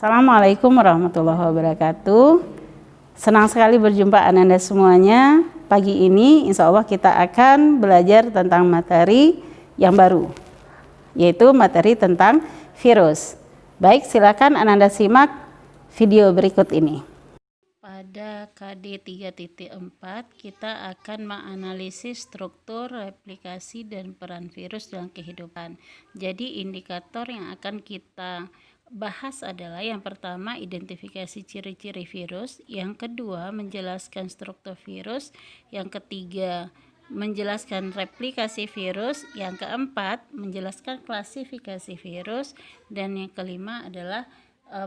Assalamualaikum warahmatullahi wabarakatuh. Senang sekali berjumpa Ananda semuanya. Pagi ini insya Allah kita akan belajar tentang materi yang baru, yaitu materi tentang virus. Baik, silakan Ananda simak video berikut ini. Pada KD 3.4 kita akan menganalisis struktur, replikasi, dan peran virus dalam kehidupan. Jadi indikator yang akan kita bahas adalah yang pertama identifikasi ciri-ciri virus, yang kedua menjelaskan struktur virus, yang ketiga menjelaskan replikasi virus, yang keempat menjelaskan klasifikasi virus, dan yang kelima adalah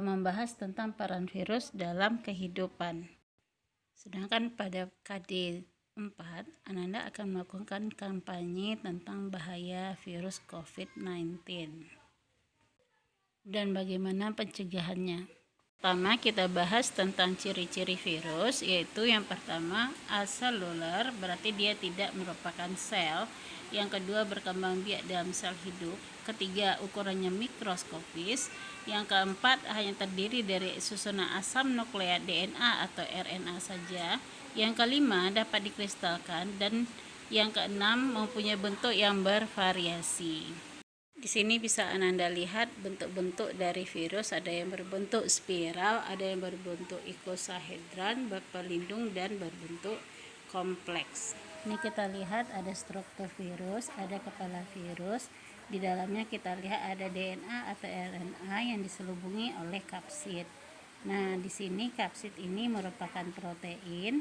membahas tentang peran virus dalam kehidupan. Sedangkan pada KD 4, Ananda akan melakukan kampanye tentang bahaya virus COVID-19 dan bagaimana pencegahannya. Pertama kita bahas tentang ciri-ciri virus, yaitu yang pertama aseluler, berarti dia tidak merupakan sel. Yang kedua berkembang biak dalam sel hidup. Ketiga ukurannya mikroskopis. Yang keempat hanya terdiri dari susunan asam nukleat DNA atau RNA saja. Yang kelima dapat dikristalkan, dan yang keenam mempunyai bentuk yang bervariasi. Di sini bisa Ananda lihat bentuk-bentuk dari virus, ada yang berbentuk spiral, ada yang berbentuk ikosahedran, berpelindung, dan berbentuk kompleks. Ini kita lihat ada struktur virus, ada kepala virus, di dalamnya kita lihat ada DNA atau RNA yang diselubungi oleh kapsid. Nah, di sini kapsid ini merupakan protein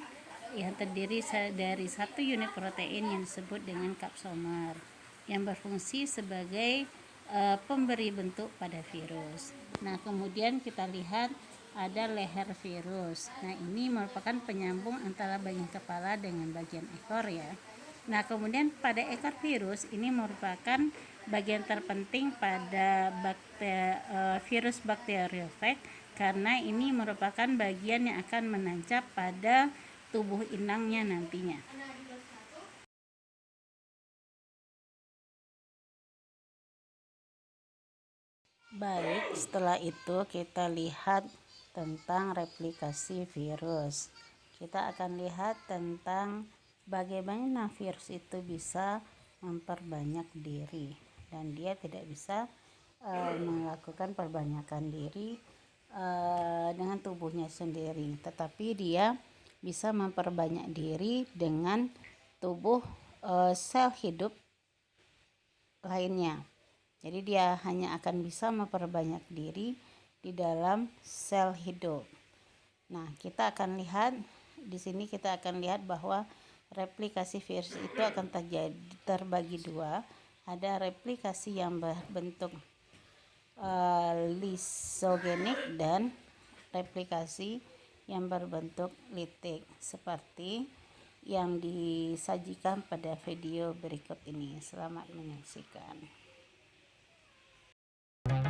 yang terdiri dari satu unit protein yang disebut dengan kapsomer, yang berfungsi sebagai pemberi bentuk pada virus. Nah, kemudian kita lihat ada leher virus. Nah, ini merupakan penyambung antara bagian kepala dengan bagian ekor ya. Nah, kemudian pada ekor virus ini merupakan bagian terpenting pada virus bakteriofag, karena ini merupakan bagian yang akan menancap pada tubuh inangnya nantinya. Baik, setelah itu kita lihat tentang replikasi virus. Kita akan lihat tentang bagaimana virus itu bisa memperbanyak diri, dan dia tidak bisa melakukan perbanyakan diri dengan tubuhnya sendiri, tetapi dia bisa memperbanyak diri dengan tubuh sel hidup lainnya. Jadi dia hanya akan bisa memperbanyak diri di dalam sel hidup. Nah, kita akan lihat di sini, kita akan lihat bahwa replikasi virus itu akan terbagi dua. Ada replikasi yang berbentuk lisogenik dan replikasi yang berbentuk litik, seperti yang disajikan pada video berikut ini. Selamat menyaksikan.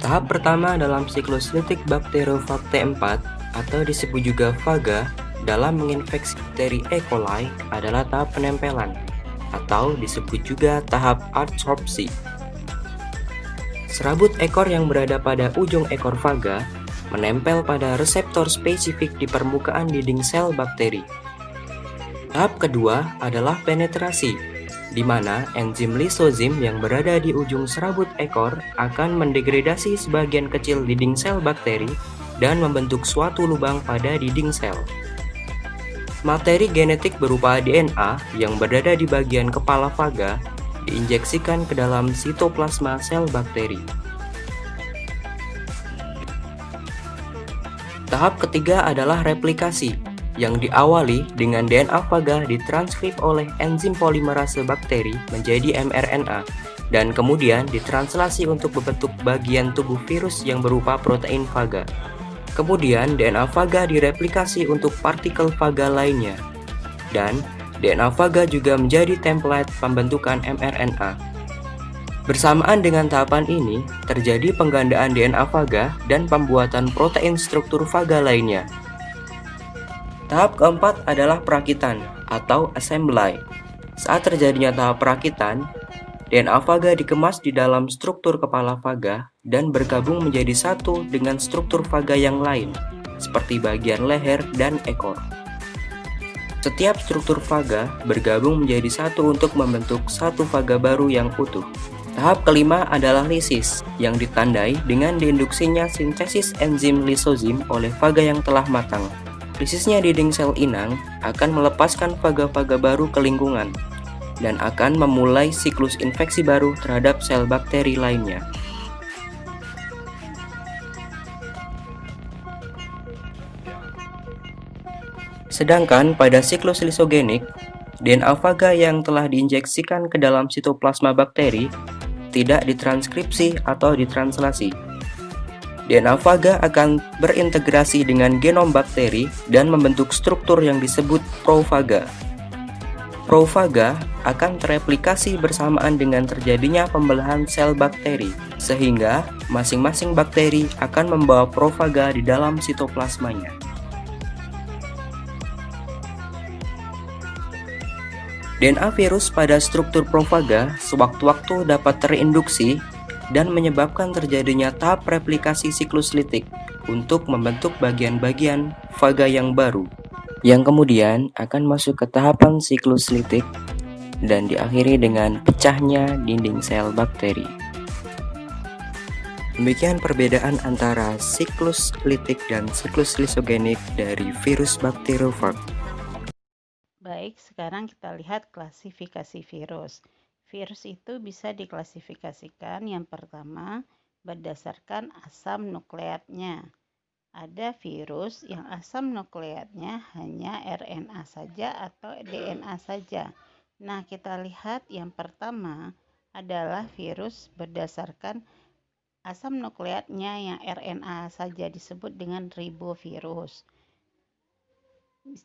Tahap pertama dalam siklus litik bakteriofag T4 atau disebut juga faga dalam menginfeksi bakteri E. coli adalah tahap penempelan atau disebut juga tahap adsorpsi. Serabut ekor yang berada pada ujung ekor faga menempel pada reseptor spesifik di permukaan dinding sel bakteri. Tahap kedua adalah penetrasi, di mana enzim lisozim yang berada di ujung serabut ekor akan mendegradasi sebagian kecil dinding sel bakteri dan membentuk suatu lubang pada dinding sel. Materi genetik berupa DNA yang berada di bagian kepala faga diinjeksikan ke dalam sitoplasma sel bakteri. Tahap ketiga adalah replikasi, yang diawali dengan DNA faga ditranskrip oleh enzim polimerase bakteri menjadi mRNA dan kemudian ditranslasi untuk membentuk bagian tubuh virus yang berupa protein faga. Kemudian DNA faga direplikasi untuk partikel faga lainnya, dan DNA faga juga menjadi template pembentukan mRNA. Bersamaan dengan tahapan ini, terjadi penggandaan DNA faga dan pembuatan protein struktur faga lainnya. Tahap keempat adalah perakitan atau assembly. Saat terjadinya tahap perakitan, DNA faga dikemas di dalam struktur kepala faga dan bergabung menjadi satu dengan struktur faga yang lain, seperti bagian leher dan ekor. Setiap struktur faga bergabung menjadi satu untuk membentuk satu faga baru yang utuh. Tahap kelima adalah lisis, yang ditandai dengan diinduksinya sintesis enzim lisozim oleh faga yang telah matang. Lisisnya dinding sel inang akan melepaskan faga-faga baru ke lingkungan, dan akan memulai siklus infeksi baru terhadap sel bakteri lainnya. Sedangkan pada siklus lisogenik, DNA faga yang telah diinjeksikan ke dalam sitoplasma bakteri tidak ditranskripsi atau ditranslasi. DNA faga akan berintegrasi dengan genom bakteri dan membentuk struktur yang disebut profaga. Profaga akan tereplikasi bersamaan dengan terjadinya pembelahan sel bakteri, sehingga masing-masing bakteri akan membawa profaga di dalam sitoplasmanya. DNA virus pada struktur profaga sewaktu-waktu dapat terinduksi dan menyebabkan terjadinya tahap replikasi siklus litik untuk membentuk bagian-bagian faga yang baru, yang kemudian akan masuk ke tahapan siklus litik dan diakhiri dengan pecahnya dinding sel bakteri. Demikian perbedaan antara siklus litik dan siklus lisogenik dari virus bakteriofag. Baik, sekarang kita lihat klasifikasi virus. Virus itu bisa diklasifikasikan yang pertama berdasarkan asam nukleatnya. Ada virus yang asam nukleatnya hanya RNA saja atau DNA saja. Nah, kita lihat yang pertama adalah virus berdasarkan asam nukleatnya yang RNA saja, disebut dengan ribovirus.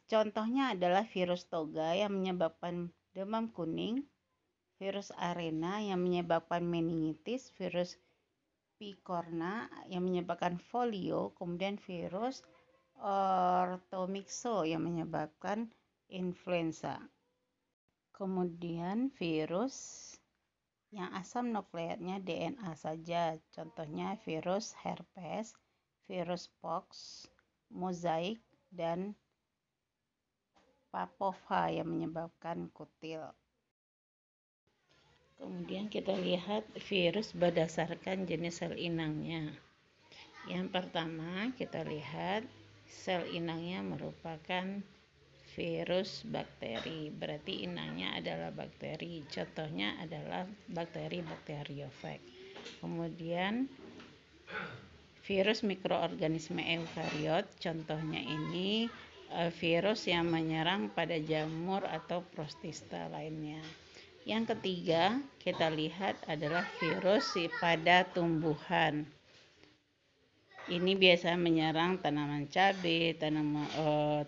Contohnya adalah virus toga yang menyebabkan demam kuning, virus arena yang menyebabkan meningitis, virus picorna yang menyebabkan polio, kemudian virus orthomyxo yang menyebabkan influenza. Kemudian virus yang asam nukleatnya DNA saja, contohnya virus herpes, virus pox, mozaik, dan papova yang menyebabkan kutil. Kemudian kita lihat virus berdasarkan jenis sel inangnya. Yang pertama kita lihat sel inangnya merupakan virus bakteri, berarti inangnya adalah bakteri. Contohnya adalah bakteri bakteriofag. Kemudian virus mikroorganisme eukariot, contohnya ini virus yang menyerang pada jamur atau protista lainnya. Yang ketiga kita lihat adalah virus pada tumbuhan. Ini biasa menyerang tanaman cabai, tanaman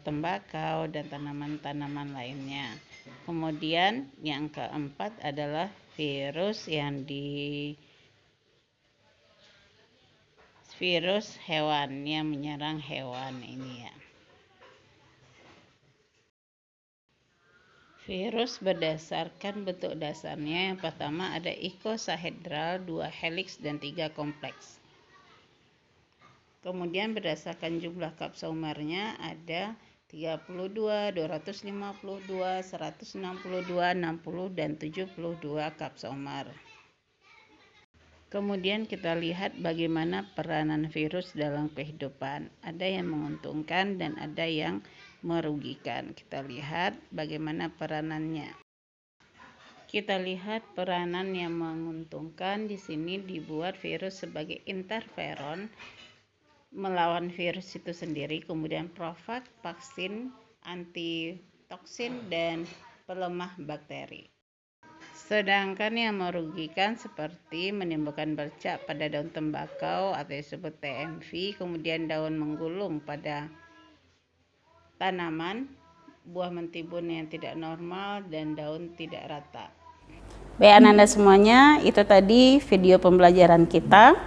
tembakau, dan tanaman-tanaman lainnya. Kemudian yang keempat adalah virus virus hewan yang menyerang hewan ini ya. Virus berdasarkan bentuk dasarnya, yang pertama ada icosahedral, 2 helix dan 3 kompleks. Kemudian berdasarkan jumlah kapsomernya ada 32, 252, 162, 60, dan 72 kapsomer. Kemudian kita lihat bagaimana peranan virus dalam kehidupan. Ada yang menguntungkan dan ada yang merugikan. Kita lihat bagaimana peranannya. Kita lihat peranan yang menguntungkan. Di sini dibuat virus sebagai interferon melawan virus itu sendiri, kemudian profag, vaksin, antitoksin, dan pelemah bakteri. Sedangkan yang merugikan seperti menimbulkan bercak pada daun tembakau atau disebut TMV, kemudian daun menggulung pada tanaman, buah mentibun yang tidak normal, dan daun tidak rata. Baik Ananda semuanya, itu tadi video pembelajaran kita.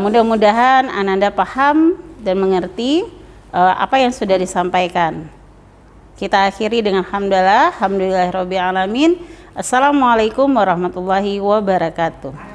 Mudah-mudahan Ananda paham dan mengerti apa yang sudah disampaikan. Kita akhiri dengan alhamdulillahirabbil alamin. Assalamualaikum warahmatullahi wabarakatuh.